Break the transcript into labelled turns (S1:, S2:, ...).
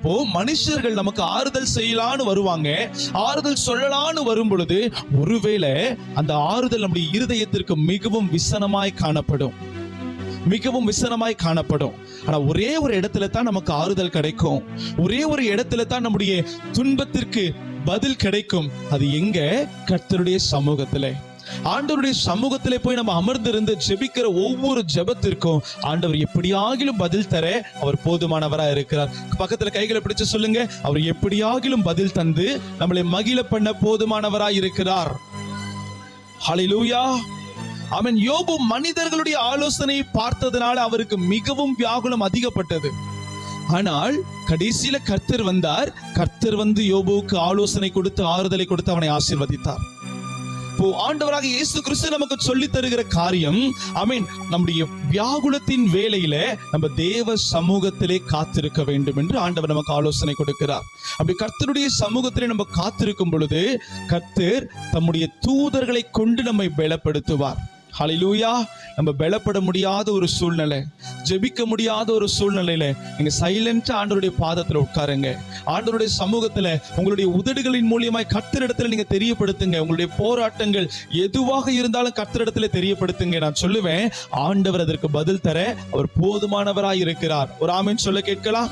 S1: அப்போ மனுஷர்கள் நமக்கு ஆறுதல் செய்யலான்னு வருவாங்க, ஆறுதல் சொல்லலான்னு வரும் பொழுது ஒருவேளை அந்த ஆறுதல் நம்முடைய இருதயத்திற்கு மிகவும் விசனமாய் காணப்படும், மிகவும் விசனமாய் காணப்படும். ஆனா ஒரே ஒரு இடத்துல தான் நமக்கு ஆறுதல் கிடைக்கும், ஒரே ஒரு இடத்துல தான் நம்முடைய துன்பத்திற்கு பதில் கிடைக்கும். அது எங்க? கர்த்தருடைய சமூகத்திலே. ஆண்டவருடைய சமூகத்திலே போய் நம்ம அமர்ந்திருந்து ஜெபிக்கிற ஒவ்வொரு ஜெபத்திற்கும் ஆண்டவர் எப்படியாகிலும் பதில் தர அவர் போதுமானவரா இருக்கிறார். பக்கத்துல கைகளை பிடிச்சு சொல்லுங்க, அவர் எப்படியாகிலும் பதில் தந்து நம்மளை மகிழ பண்ண போதுமானவரா இருக்கிறார். ஹல்லேலூயா, ஆமென். யோபு மனிதர்களுடைய ஆலோசனை பார்த்ததுனால அவருக்கு மிகவும் வியாகுலம் அதிகப்பட்டது. ஆனால் கடைசியில கர்த்தர் வந்தார். கர்த்தர் வந்து யோபுவுக்கு ஆலோசனை கொடுத்து ஆறுதலை கொடுத்து அவனை ஆசீர்வதித்தார். இப்போ ஆண்டவராக இயேசு கிறிஸ்து நமக்கு சொல்லி தருகிற காரியம், ஆமென், நம்முடைய வியாகுலத்தின் வேளையில நம்ம தேவ சமூகத்திலே காத்திருக்க வேண்டும் என்று ஆண்டவர் நமக்கு ஆலோசனை கொடுக்கிறார். அப்படி கர்த்தருடைய சமூகத்திலே நம்ம காத்திருக்கும் பொழுது கர்த்தர் தம்முடைய தூதர்களை கொண்டு நம்மை பலப்படுத்துவார். ஹல்லேலூயா. நம்ம பலப்பட முடியாத ஒரு சூழ்நிலை, ஜெபிக்க முடியாத ஒரு சூழ்நிலையில நீங்க சைலண்டா ஆண்டவருடைய பாதத்துல உட்காருங்க. ஆண்டவருடைய சமூகத்துல உங்களுடைய உதடுகளின் மூலியமாய் கர்த்தரிடத்துல நீங்க தெரியப்படுத்துங்க. உங்களுடைய போராட்டங்கள் எதுவாக இருந்தாலும் கர்த்தரிடத்துல தெரியப்படுத்துங்க. நான் சொல்லுவேன், ஆண்டவர் அதற்கு பதில் தர அவர் போதுமானவராய் இருக்கிறார். ஒரு ஆமென் சொல்ல கேட்கலாம்.